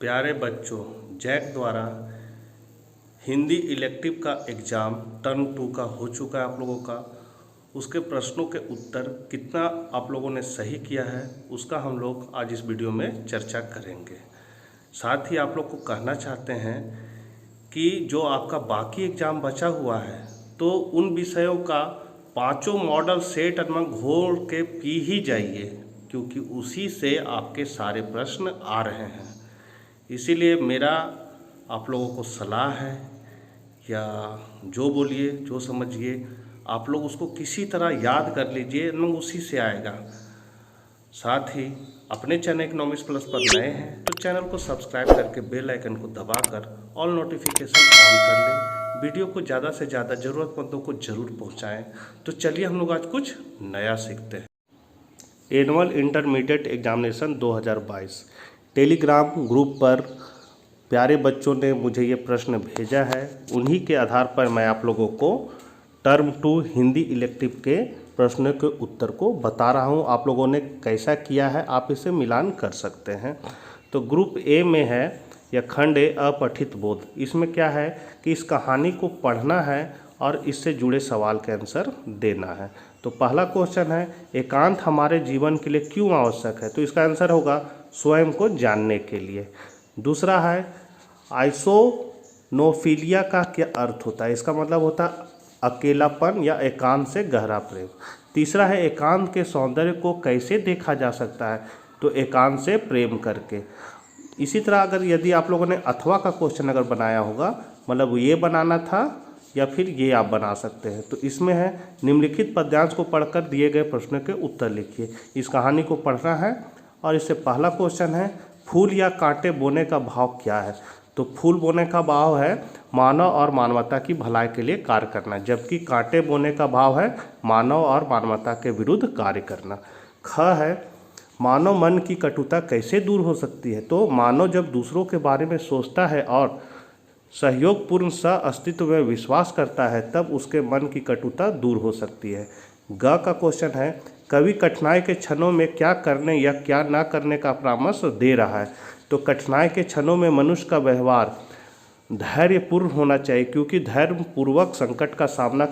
प्यारे बच्चों, जैक द्वारा हिंदी इलेक्टिव का एग्ज़ाम टर्म 2 का हो चुका है आप लोगों का। उसके प्रश्नों के उत्तर कितना आप लोगों ने सही किया है उसका हम लोग आज इस वीडियो में चर्चा करेंगे। साथ ही आप लोग को कहना चाहते हैं कि जो आपका बाकी एग्ज़ाम बचा हुआ है तो उन विषयों का पांचों मॉडल सेट में घोल के पी ही जाइए, क्योंकि उसी से आपके सारे प्रश्न आ रहे हैं। इसीलिए मेरा आप लोगों को सलाह है, या जो बोलिए जो समझिए, आप लोग उसको किसी तरह याद कर लीजिए, न उसी से आएगा। साथ ही अपने चैनल इकोनॉमिक्स प्लस पर नए हैं तो चैनल को सब्सक्राइब करके बेल आइकन को दबाकर ऑल नोटिफिकेशन ऑन कर लें। वीडियो को ज़्यादा से ज़्यादा ज़रूरतमंदों को ज़रूर पहुंचाएं। तो चलिए हम लोग आज कुछ नया सीखते हैं। Annual intermediate examination 2022 Telegram group पर प्यारे बच्चों ने मुझे ये प्रश्न भेजा है। उन्हीं के आधार पर मैं आप लोगों को टर्म 2 हिंदी इलेक्टिव के प्रश्नों के उत्तर को बता रहा हूँ। आप लोगों ने कैसा किया है आप इसे मिलान कर सकते हैं। तो ग्रुप ए में है या खंड ए अपठित बोध। इसमें क्या है कि इस कहानी को पढ़ना है और इससे जुड़े सवाल के आंसर देना है। तो पहला क्वेश्चन है, एकांत हमारे जीवन के लिए क्यों आवश्यक है? तो इसका आंसर होगा स्वयं को जानने के लिए। दूसरा है, आइसोनोफिलिया का क्या अर्थ होता है? इसका मतलब होता है अकेलापन या एकांत से गहरा प्रेम। तीसरा है, एकांत के सौंदर्य को कैसे देखा जा सकता है? तो एकांत से प्रेम करके। इसी तरह अगर यदि आप लोगों ने अथवा का क्वेश्चन अगर बनाया होगा, मतलब ये बनाना था या फिर ये आप बना सकते हैं, तो इसमें है निम्नलिखित पद्यांश को पढ़कर दिए गए प्रश्नों के उत्तर लिखिए। इस कहानी को पढ़ना है और इससे पहला क्वेश्चन है, फूल या कांटे बोने का भाव क्या है? तो फूल बोने का भाव है मानव और मानवता की भलाई के लिए कार्य करना, जबकि कांटे बोने का भाव है मानव और मानवता के विरुद्ध कार्य करना। ख है, मानव मन की कटुता कैसे दूर हो सकती है? तो मानव जब दूसरों के बारे में सोचता है और सहयोगपूर्ण सह अस्तित्व में विश्वास करता है तब उसके मन की कटुता दूर हो सकती है। ग का क्वेश्चन है, कवि कठिनाई के क्षणों में क्या करने या क्या ना करने का परामर्श दे रहा है? तो कठिनाई के क्षणों में मनुष्य का व्यवहार धैर्यपूर्ण होना चाहिए, क्योंकि धैर्यपूर्वक संकट का सामना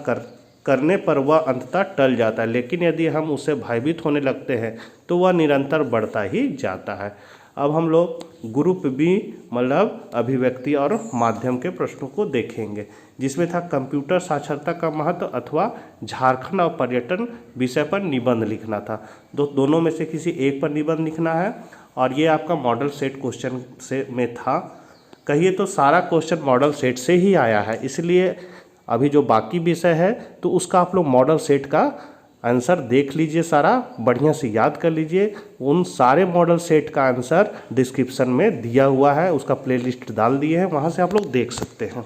करने पर वह अंततः टल जाता है, लेकिन यदि हम उससे भयभीत होने लगते हैं तो वह निरंतर बढ़ता ही जाता है। अब हम लोग ग्रुप बी मतलब अभिव्यक्ति और माध्यम के प्रश्नों को देखेंगे, जिसमें था कंप्यूटर साक्षरता का महत्व अथवा झारखंड और पर्यटन विषय पर निबंध लिखना था। दोनों में से किसी एक पर निबंध लिखना है और ये आपका मॉडल सेट क्वेश्चन से में था। कहिए तो सारा क्वेश्चन मॉडल सेट से ही आया है, इसलिए अभी जो बाकी विषय है तो उसका आप लोग मॉडल सेट का आंसर देख लीजिए, सारा बढ़िया से याद कर लीजिए। उन सारे मॉडल सेट का आंसर डिस्क्रिप्शन में दिया हुआ है, उसका प्लेलिस्ट डाल दिए हैं, वहाँ से आप लोग देख सकते हैं।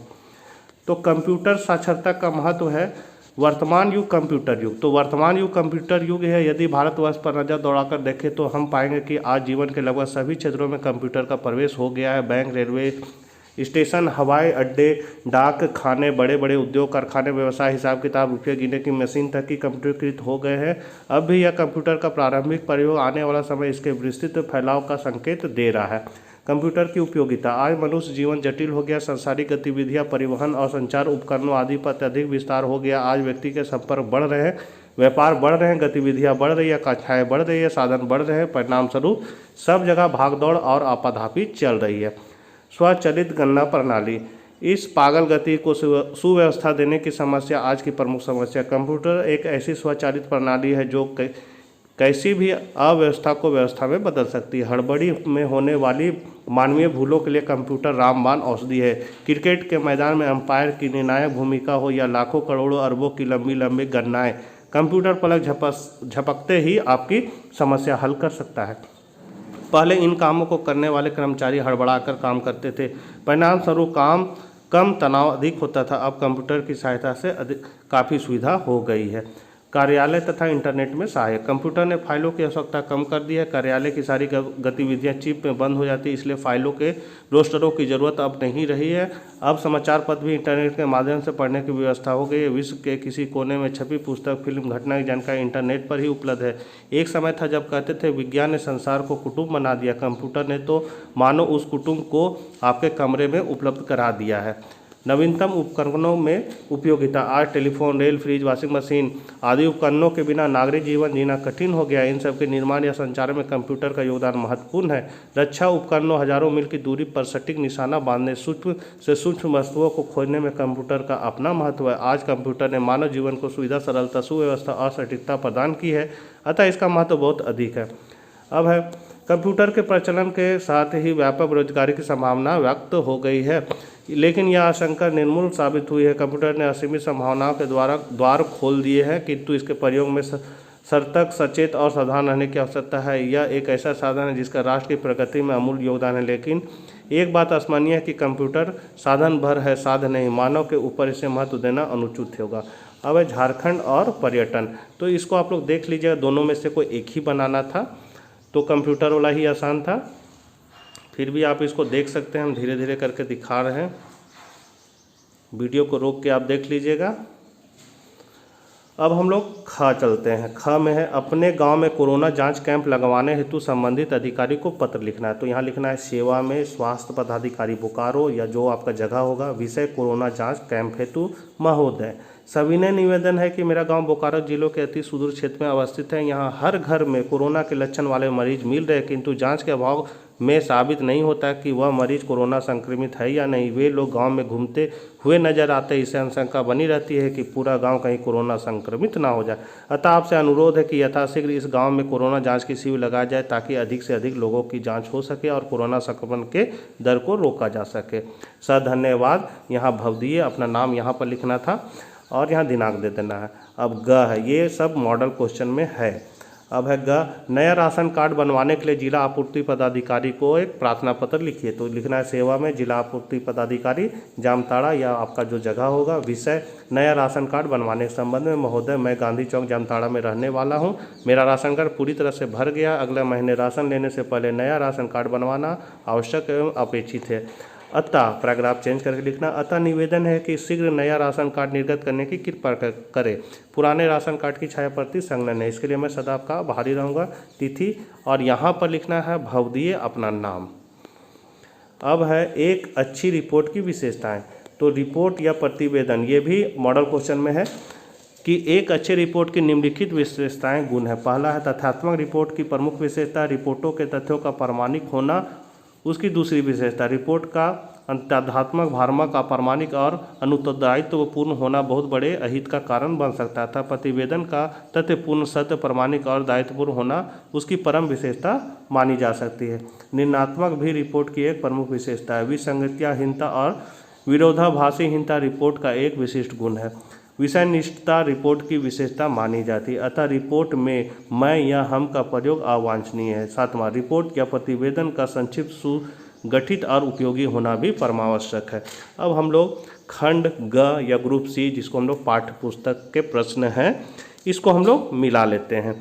तो कंप्यूटर साक्षरता का महत्व है वर्तमान युग कंप्यूटर युग। तो वर्तमान युग कंप्यूटर युग है। यदि भारतवर्ष पर नज़र दौड़ाकर देखें तो हम पाएंगे कि आज जीवन के लगभग सभी क्षेत्रों में कंप्यूटर का प्रवेश हो गया है। बैंक, रेलवे स्टेशन, हवाई अड्डे, डाक खाने, बड़े बड़े उद्योग कारखाने, व्यवसाय, हिसाब किताब, रुपये गिनने की मशीन तक की कंप्यूटरीकृत हो गए हैं। अब भी यह कंप्यूटर का प्रारंभिक प्रयोग आने वाला समय इसके विस्तृत फैलाव का संकेत दे रहा है। कंप्यूटर की उपयोगिता, आज मनुष्य जीवन जटिल हो गया। सांसारिक गतिविधियां, परिवहन और संचार उपकरणों आदि पर अत्यधिक विस्तार हो गया। आज व्यक्ति के संपर्क बढ़ रहे हैं, व्यापार बढ़ रहे हैं, गतिविधियां बढ़ रही है, कक्षाएँ बढ़ रही है, साधन बढ़ रहे हैं। परिणाम स्वरूप सब जगह भागदौड़ और आपाधापी चल रही है। स्वचालित गणना प्रणाली, इस पागल गति को सुव्यवस्था देने की समस्या आज की प्रमुख समस्या। कंप्यूटर एक ऐसी स्वचालित प्रणाली है जो कैसी भी अव्यवस्था को व्यवस्था में बदल सकती है। हड़बड़ी में होने वाली मानवीय भूलों के लिए कंप्यूटर रामबाण औषधि है। क्रिकेट के मैदान में अंपायर की निर्णायक भूमिका हो या लाखों करोड़ों अरबों की लंबी लंबी गणनाएं, कंप्यूटर पलक झपकते ही आपकी समस्या हल कर सकता है। पहले इन कामों को करने वाले कर्मचारी हड़बड़ाकर काम करते थे, परिणाम स्वरूप काम कम, तनाव अधिक होता था। अब कंप्यूटर की सहायता से काफ़ी सुविधा हो गई है। कार्यालय तथा इंटरनेट में सहायक। कंप्यूटर ने फाइलों की आवश्यकता कम कर दी है। कार्यालय की सारी गतिविधियां चिप में बंद हो जाती है, इसलिए फाइलों के रोस्टरों की ज़रूरत अब नहीं रही है। अब समाचार पत्र भी इंटरनेट के माध्यम से पढ़ने की व्यवस्था हो गई है। विश्व के किसी कोने में छपी पुस्तक, फिल्म, घटना की जानकारी इंटरनेट पर ही उपलब्ध है। एक समय था जब कहते थे विज्ञान ने संसार को कुटुंब बना दिया, कंप्यूटर ने तो मानो उस कुटुंब को आपके कमरे में उपलब्ध करा दिया है। नवीनतम उपकरणों में उपयोगिता। आज telephone, rail, fridge, washing machine आदि उपकरणों के बिना नागरिक जीवन जीना कठिन हो गया। इन सब के निर्माण या संचार में कंप्यूटर का योगदान महत्वपूर्ण है। रक्षा उपकरणों, हजारों मील की दूरी पर सटीक निशाना बांधने, सूक्ष्म से सूक्ष्म वस्तुओं को खोजने में कंप्यूटर का अपना महत्व है। आज कंप्यूटर ने मानव जीवन को सुविधा, सरलता, सुव्यवस्था और सटीकता प्रदान की है, अतः इसका महत्व बहुत अधिक है। अब है कंप्यूटर के प्रचलन के साथ ही व्यापक बेरोजगारी की संभावना व्यक्त हो गई है, लेकिन यह आशंका निर्मूल साबित हुई है। कंप्यूटर ने असीमित संभावनाओं के द्वार खोल दिए हैं, किंतु इसके प्रयोग में सतर्क, सचेत और सावधान रहने की आवश्यकता है। यह एक ऐसा साधन है जिसका राष्ट्र की प्रगति में अमूल्य योगदान है, लेकिन एक बात स्मरणीय है कि कंप्यूटर साधन भर है, साधन नहीं। मानव के ऊपर इसे महत्व देना अनुचित होगा। अब है झारखंड और पर्यटन। तो इसको आप लोग देख लीजिएगा, दोनों में से कोई एक ही बनाना था, तो कंप्यूटर वाला ही आसान था। फिर भी आप इसको देख सकते हैं, हम धीरे धीरे करके दिखा रहे हैं। वीडियो को रोक के आप देख लीजिएगा। अब हम लोग ख चलते हैं। ख में है अपने गांव में कोरोना जांच कैंप लगवाने हेतु संबंधित अधिकारी को पत्र लिखना है। तो यहाँ लिखना है सेवा में स्वास्थ्य पदाधिकारी बोकारो, या जो आपका जगह होगा। विषय कोरोना जांच कैंप हेतु महोदय, सविनय निवेदन है कि मेरा गांव बोकारो जिलों के अति सुदूर क्षेत्र में अवस्थित है। यहाँ हर घर में कोरोना के लक्षण वाले मरीज मिल रहे, किंतु जांच के अभाव में साबित नहीं होता कि वह मरीज कोरोना संक्रमित है या नहीं। वे लोग गांव में घूमते हुए नजर आते हैं। इससे आशंका बनी रहती है कि पूरा गांव कहीं कोरोना संक्रमित ना हो जाए। अतः आपसे अनुरोध है कि यथाशीघ्र इस गांव में कोरोना जांच की शिविर लगाया जाए, ताकि अधिक से अधिक लोगों की जांच हो सके और कोरोना संक्रमण के दर को रोका जा सके। सर धन्यवाद। यहाँ भवदीय अपना नाम यहाँ पर लिखना था और यहाँ दिनांक दे देना है। अब ग है, ये सब मॉडल क्वेश्चन में है। अब है ग, नया राशन कार्ड बनवाने के लिए जिला आपूर्ति पदाधिकारी को एक प्रार्थना पत्र लिखिए। तो लिखना है सेवा में जिला आपूर्ति पदाधिकारी जामताड़ा, या आपका जो जगह होगा। विषय नया राशन कार्ड बनवाने के संबंध में महोदय, मैं गांधी चौक जामताड़ा में रहने वाला हूं। मेरा राशन कार्ड पूरी तरह से भर गया। अगले महीने राशन लेने से पहले नया राशन कार्ड बनवाना आवश्यक एवं अपेक्षित है। अतः पैराग्राफ चेंज करके लिखना, अतः निवेदन है कि शीघ्र नया राशन कार्ड निर्गत करने की कृपा करें। पुराने राशन कार्ड की छाया प्रति संलग्न है, इसके लिए मैं सदा आपका आभारी रहूँगा। तिथि और यहाँ पर लिखना है भवदीय अपना नाम। अब है एक अच्छी रिपोर्ट की विशेषताएं। तो रिपोर्ट या प्रतिवेदन, ये भी मॉडल क्वेश्चन में है कि एक अच्छे रिपोर्ट की निम्नलिखित विशेषताएं गुण है। पहला है तथ्यात्मक रिपोर्ट की प्रमुख विशेषता, रिपोर्टों के तथ्यों का प्रामाणिक होना। उसकी दूसरी विशेषता, रिपोर्ट का तथ्यात्मक, भ्रामक, अप्रामाणिक और अनुत्तरदायित्वपूर्ण होना बहुत बड़े अहित का कारण बन सकता था। प्रतिवेदन का तथ्यपूर्ण, सत्य, प्रामाणिक और दायित्वपूर्ण होना उसकी परम विशेषता मानी जा सकती है। निर्णयात्मक भी रिपोर्ट की एक प्रमुख विशेषता है। विसंगतिहीनता और विरोधाभासीहीनता रिपोर्ट का एक विशिष्ट गुण है। विषय निष्ठता रिपोर्ट की विशेषता मानी जाती है, अतः रिपोर्ट में मैं या हम का प्रयोग अवांछनीय है। सातवां, रिपोर्ट या प्रतिवेदन का संक्षिप्त, सुगठित और उपयोगी होना भी परमावश्यक है। अब हम लोग खंड ग या ग्रुप सी, जिसको हम लोग पाठ्य पुस्तक के प्रश्न हैं, इसको हम लोग मिला लेते हैं।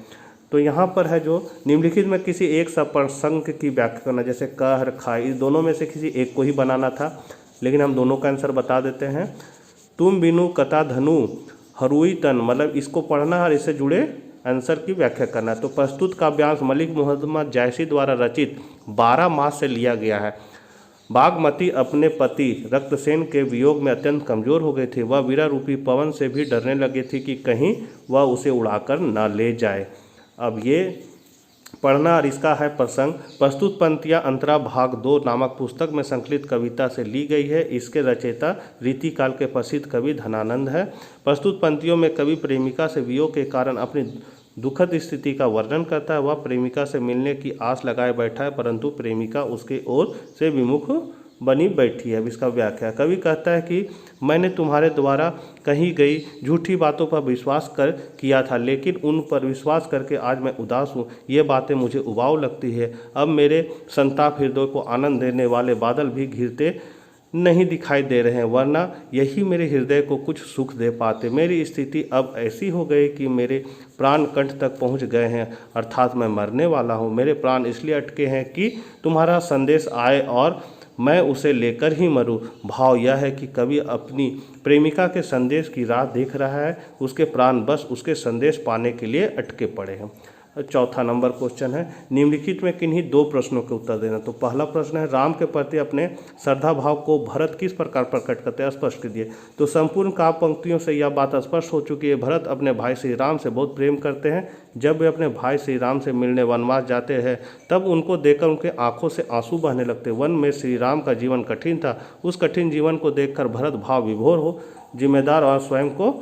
तो यहाँ पर है जो निम्नलिखित में किसी एक सप्रसंग की व्याख्या करना, जैसे कह, खा, इस दोनों में से किसी एक को ही बनाना था, लेकिन हम दोनों का आंसर बता देते हैं। तुम बिनु कथा धनु हरुई तन, मतलब इसको पढ़ना और इससे जुड़े आंसर की व्याख्या करना। तो प्रस्तुत काव्यांश मलिक मोहम्मद जैसी द्वारा रचित 12 मास से लिया गया है। बागमती अपने पति रक्तसेन के वियोग में अत्यंत कमजोर हो गई थी। वह वीरा रूपी पवन से भी डरने लगी थी कि कहीं वह उसे उड़ाकर न ले जाए। अब ये पढ़ना और इसका है प्रसंग। प्रस्तुत पंक्तियाँ अंतरा भाग 2 नामक पुस्तक में संकलित कविता से ली गई है। इसके रचयिता रीतिकाल के प्रसिद्ध कवि धनानंद है। प्रस्तुत पंक्तियों में कवि प्रेमिका से वियोग के कारण अपनी दुखद स्थिति का वर्णन करता है। वह प्रेमिका से मिलने की आस लगाए बैठा है, परंतु प्रेमिका उसके ओर से विमुख बनी बैठी है। अब इसका व्याख्या, कवि कहता है कि मैंने तुम्हारे द्वारा कही गई झूठी बातों पर विश्वास किया था, लेकिन उन पर विश्वास करके आज मैं उदास हूँ। ये बातें मुझे उबाऊ लगती है। अब मेरे संताप हृदय को आनंद देने वाले बादल भी घिरते नहीं दिखाई दे रहे हैं, वरना यही मेरे हृदय को कुछ सुख दे पाते। मेरी स्थिति अब ऐसी हो गई कि मेरे प्राण कंठ तक पहुंच गए हैं, अर्थात मैं मरने वाला हूं। मेरे प्राण इसलिए अटके हैं कि तुम्हारा संदेश आए और मैं उसे लेकर ही मरूं। भाव यह है कि कवि अपनी प्रेमिका के संदेश की राह देख रहा है, उसके प्राण बस उसके संदेश पाने के लिए अटके पड़े हैं। चौथा नंबर क्वेश्चन है, निम्नलिखित में किन्हीं दो प्रश्नों के उत्तर देना। तो पहला प्रश्न है, राम के प्रति अपने श्रद्धा भाव को भरत किस प्रकार प्रकट करते हैं, स्पष्ट कीजिए। तो संपूर्ण काव्य पंक्तियों से यह बात स्पष्ट हो चुकी है, भरत अपने भाई श्री राम से बहुत प्रेम करते हैं। जब वे अपने भाई श्री राम से मिलने वनवास जाते हैं, तब उनको देखकर उनके आंखों से आंसू बहने लगते। वन में श्री राम का जीवन कठिन था, उस कठिन जीवन को देखकर भरत भाव विभोर हो जिम्मेदार और स्वयं को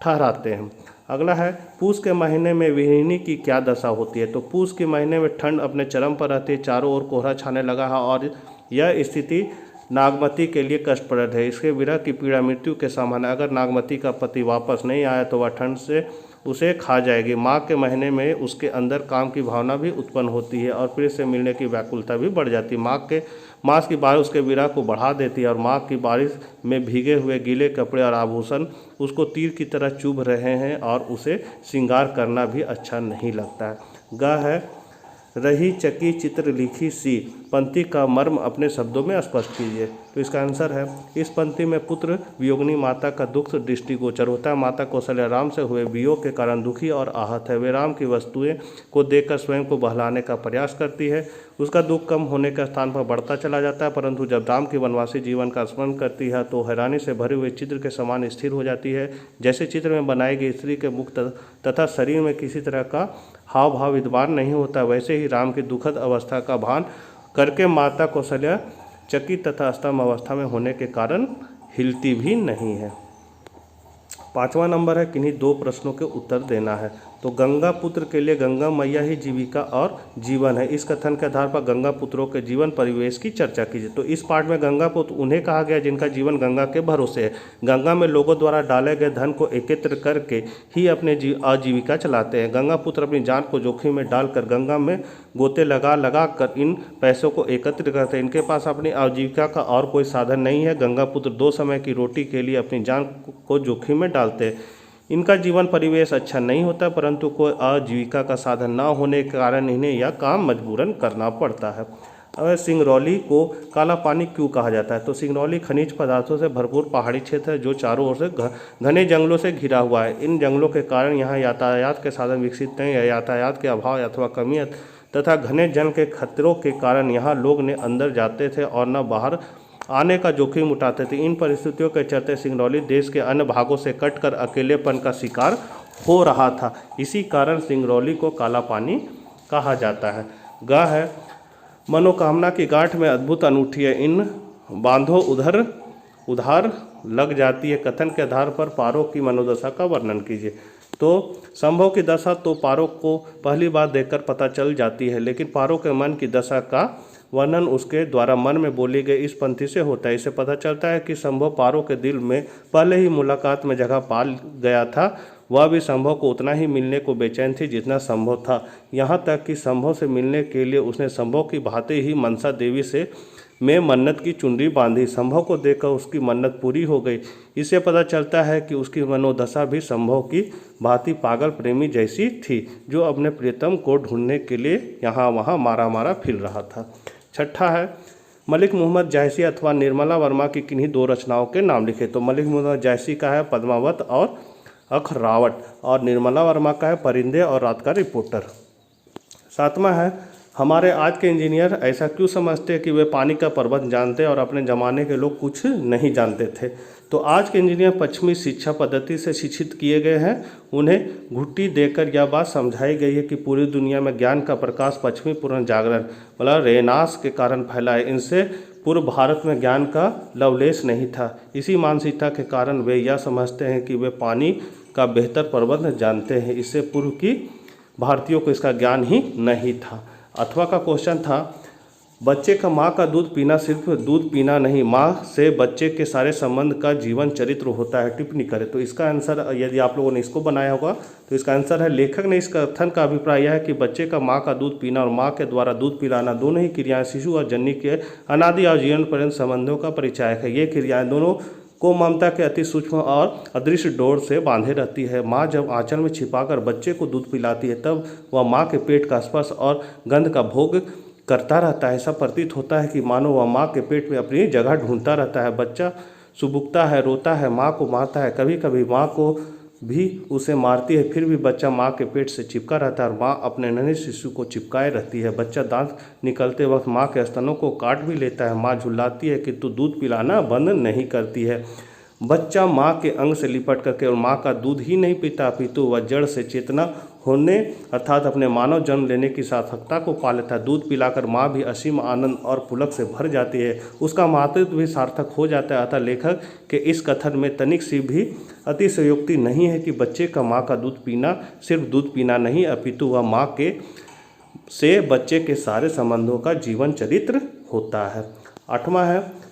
ठहराते हैं। अगला है, पूस के महीने में विहिनी की क्या दशा होती है। तो पूस के महीने में ठंड अपने चरम पर रहती है, चारों ओर कोहरा छाने लगा है और यह स्थिति नागमती के लिए कष्टप्रद है। इसके विरह की पीड़ा मृत्यु के समान है। अगर नागमती का पति वापस नहीं आया तो वह ठंड से उसे खा जाएगी। माघ के महीने में उसके अंदर काम की भावना भी उत्पन्न होती है और प्रिय से मिलने की व्याकुलता भी बढ़ जाती है। माघ के मास की बारिश उसके विरह को बढ़ा देती है और माघ की बारिश में भीगे हुए गीले कपड़े और आभूषण उसको तीर की तरह चुभ रहे हैं और उसे श्रृंगार करना भी अच्छा नहीं लगता है। ग है, रही चकी चित्र लिखी सी पंक्ति का मर्म अपने शब्दों में स्पष्ट कीजिए। तो इसका आंसर है, इस पंक्ति में पुत्र वियोगिनी माता का दुख दृष्टिगोचर होता है। माता कौशल्या राम से हुए वियोग के कारण दुखी और आहत है। वे राम की वस्तुएं को देखकर स्वयं को बहलाने का प्रयास करती है। उसका दुख कम होने के स्थान पर बढ़ता चला जाता है, परंतु जब राम के वनवासी जीवन का स्मरण करती है तो हैरानी से भरे हुए चित्र के समान स्थिर हो जाती है। जैसे चित्र में बनाई गई स्त्री के मुख तथा शरीर में किसी तरह का हाव भाव विद्यमान नहीं होता, वैसे ही राम की दुखद अवस्था का भान करके माता कौशल्या चकित तथा स्तंभ अवस्था में होने के कारण हिलती भी नहीं है। पांचवा नंबर है, किन्हीं दो प्रश्नों के उत्तर देना है। तो गंगा पुत्र के लिए गंगा मैया ही जीविका और जीवन है। इस कथन के आधार पर गंगा पुत्रों के जीवन परिवेश की चर्चा कीजिए। तो इस पाठ में गंगा पुत्र उन्हें कहा गया जिनका जीवन गंगा के भरोसे है। गंगा में लोगों द्वारा डाले गए धन को एकत्र करके ही अपने आजीविका चलाते हैं। गंगा पुत्र अपनी जान को जोखिम में डालकर गंगा में गोते लगा कर इन पैसों को एकत्र करते हैं। इनके पास अपनी आजीविका का और कोई साधन नहीं है। गंगा पुत्र 2 समय की रोटी के लिए अपनी जान को जोखिम में डालते हैं। इनका जीवन परिवेश अच्छा नहीं होता, परंतु कोई आजीविका का साधन न होने के कारण इन्हें यह काम मजबूरन करना पड़ता है। अब सिंगरौली को काला पानी क्यों कहा जाता है। तो सिंगरौली खनिज पदार्थों से भरपूर पहाड़ी क्षेत्र है जो चारों ओर से घने जंगलों से घिरा हुआ है। इन जंगलों के कारण यहाँ यातायात के साधन विकसित नहीं है। यातायात के अभाव अथवा कमी तथा घने जंग के खतरों के कारण यहाँ लोग न अंदर जाते थे और न बाहर आने का जोखिम उठाते थे। इन परिस्थितियों के चलते सिंगरौली देश के अन्य भागों से कटकर अकेलेपन का शिकार हो रहा था। इसी कारण सिंगरौली को काला पानी कहा जाता है। ग है, मनोकामना की गांठ में अद्भुत अनूठी है, इन बांधों उधार लग जाती है। कथन के आधार पर पारो की मनोदशा का वर्णन कीजिए। तो संभव की दशा तो पारो को पहली बार देखकर पता चल जाती है, लेकिन पारो के मन की दशा का वर्णन उसके द्वारा मन में बोली गई इस पंक्ति से होता है। इससे पता चलता है कि संभव पारो के दिल में पहले ही मुलाकात में जगह पा गया था। वह भी संभव को उतना ही मिलने को बेचैन थी जितना संभव था। यहाँ तक कि संभव से मिलने के लिए उसने संभव की भांति ही मनसा देवी से में मन्नत की चुनरी बांधी। संभव को देखकर उसकी मन्नत पूरी हो गई। इससे पता चलता है कि उसकी मनोदशा भी संभव की भांति पागल प्रेमी जैसी थी, जो अपने प्रियतम को ढूंढने के लिए यहाँ वहाँ मारा फिर रहा था। छठा है, मलिक मोहम्मद जायसी अथवा निर्मला वर्मा की किन्हीं 2 रचनाओं के नाम लिखे। तो मलिक मोहम्मद जायसी का है पद्मावत और अखरावट, और निर्मला वर्मा का है परिंदे और रात का रिपोर्टर। 7वां है, हमारे आज के इंजीनियर ऐसा क्यों समझते हैं कि वे पानी का प्रबंध जानते और अपने ज़माने के लोग कुछ नहीं जानते थे। तो आज के इंजीनियर पश्चिमी शिक्षा पद्धति से शिक्षित किए गए हैं। उन्हें घुट्टी देकर यह बात समझाई गई है कि पूरी दुनिया में ज्ञान का प्रकाश पश्चिमी पुनर्जागरण मतलब रेनास के कारण फैला है। इनसे पूर्व भारत में ज्ञान का लवलेश नहीं था। इसी मानसिकता के कारण वे यह समझते हैं कि वे पानी का बेहतर प्रबंध जानते हैं। इससे पूर्व की भारतीयों को इसका ज्ञान ही नहीं था। 8वां का क्वेश्चन था, बच्चे का माँ का दूध पीना सिर्फ दूध पीना नहीं, माँ से बच्चे के सारे संबंध का जीवन चरित्र होता है। टिप्पणी करें। तो इसका आंसर, यदि आप लोगों ने इसको बनाया होगा तो इसका आंसर है, लेखक ने इस कथन का अभिप्राय यह है कि बच्चे का माँ का दूध पीना और माँ के द्वारा दूध पिलाना दोनों ही क्रियाएं शिशु और जननी के अनादि और जीवन पर्यंत संबंधों का परिचायक है। ये क्रियाएं दोनों को ममता के अति सूक्ष्म और अदृश्य डोर से बांधे रहती है। माँ जब आंचल में छिपाकर बच्चे को दूध पिलाती है तब वह माँ के पेट का स्पर्श और गंध का भोग करता रहता है। ऐसा प्रतीत होता है कि मानो वह माँ के पेट में अपनी जगह ढूंढता रहता है। बच्चा सुबुकता है, रोता है, माँ को मारता है, कभी कभी माँ को भी उसे मारती है, फिर भी बच्चा माँ के पेट से चिपका रहता है और माँ अपने नन्हे शिशु को चिपकाए रहती है। बच्चा दांत निकलते वक्त माँ के स्तनों को काट भी लेता है। माँ झुल्लाती है किंतु दूध पिलाना बंद नहीं करती है। बच्चा माँ के अंग से लिपट कर केवल माँ का दूध ही नहीं पीता, अपितु वह जड़ से चेतना होने अर्थात अपने मानव जन्म लेने की सार्थकता को पा लेता है। दूध पिलाकर माँ भी असीम आनंद और पुलक से भर जाती है, उसका मातृत्व भी सार्थक हो जाता है। अतः लेखक के इस कथन में तनिक सी भी अतिशयोक्ति नहीं है कि बच्चे का माँ का दूध पीना सिर्फ दूध पीना नहीं, अपितु वह माँ के से बच्चे के सारे संबंधों का जीवन चरित्र होता है। 8वां है,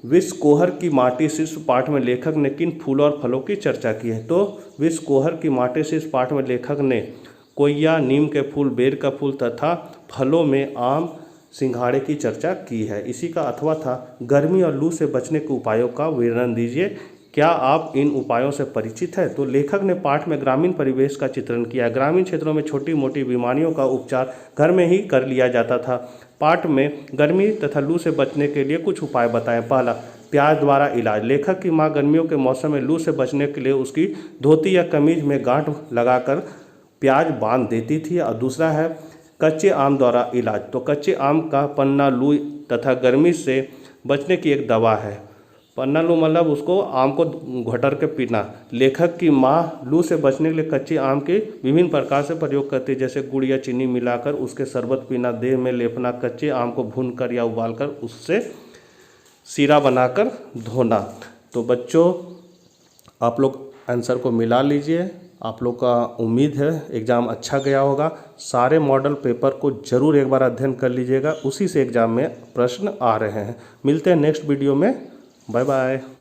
विश्व कोहर की माटी से इस पाठ में लेखक ने किन फूलों और फलों की चर्चा की है। तो विश्व कोहर की माटी से इस पाठ में लेखक ने कोयया, नीम के फूल, बेर का फूल तथा फलों में आम, सिंघाड़े की चर्चा की है। इसी का अथवा था, गर्मी और लू से बचने के उपायों का वर्णन दीजिए, क्या आप इन उपायों से परिचित हैं। तो लेखक ने पाठ में ग्रामीण परिवेश का चित्रण किया है। ग्रामीण क्षेत्रों में छोटी मोटी बीमारियों का उपचार घर में ही कर लिया जाता था। पाठ में गर्मी तथा लू से बचने के लिए कुछ उपाय बताएं। पहला, प्याज द्वारा इलाज। लेखक की माँ गर्मियों के मौसम में लू से बचने के लिए उसकी धोती या कमीज में गांठ लगाकर प्याज बांध देती थी। और दूसरा है कच्चे आम द्वारा इलाज। तो कच्चे आम का पन्ना लू तथा गर्मी से बचने की एक दवा है। पन्ना लू मतलब उसको आम को घोटर के पीना। लेखक की माँ लू से बचने के लिए कच्चे आम के विभिन्न प्रकार से प्रयोग करती है, जैसे गुड़ या चीनी मिलाकर उसके शरबत पीना, देह में लेपना, कच्चे आम को भूनकर या उबालकर उससे सीरा बनाकर धोना। तो बच्चों, आप लोग आंसर को मिला लीजिए। आप लोग का उम्मीद है एग्ज़ाम अच्छा गया होगा। सारे मॉडल पेपर को ज़रूर एक बार अध्ययन कर लीजिएगा, उसी से एग्ज़ाम में प्रश्न आ रहे हैं। मिलते हैं नेक्स्ट वीडियो में। Bye bye.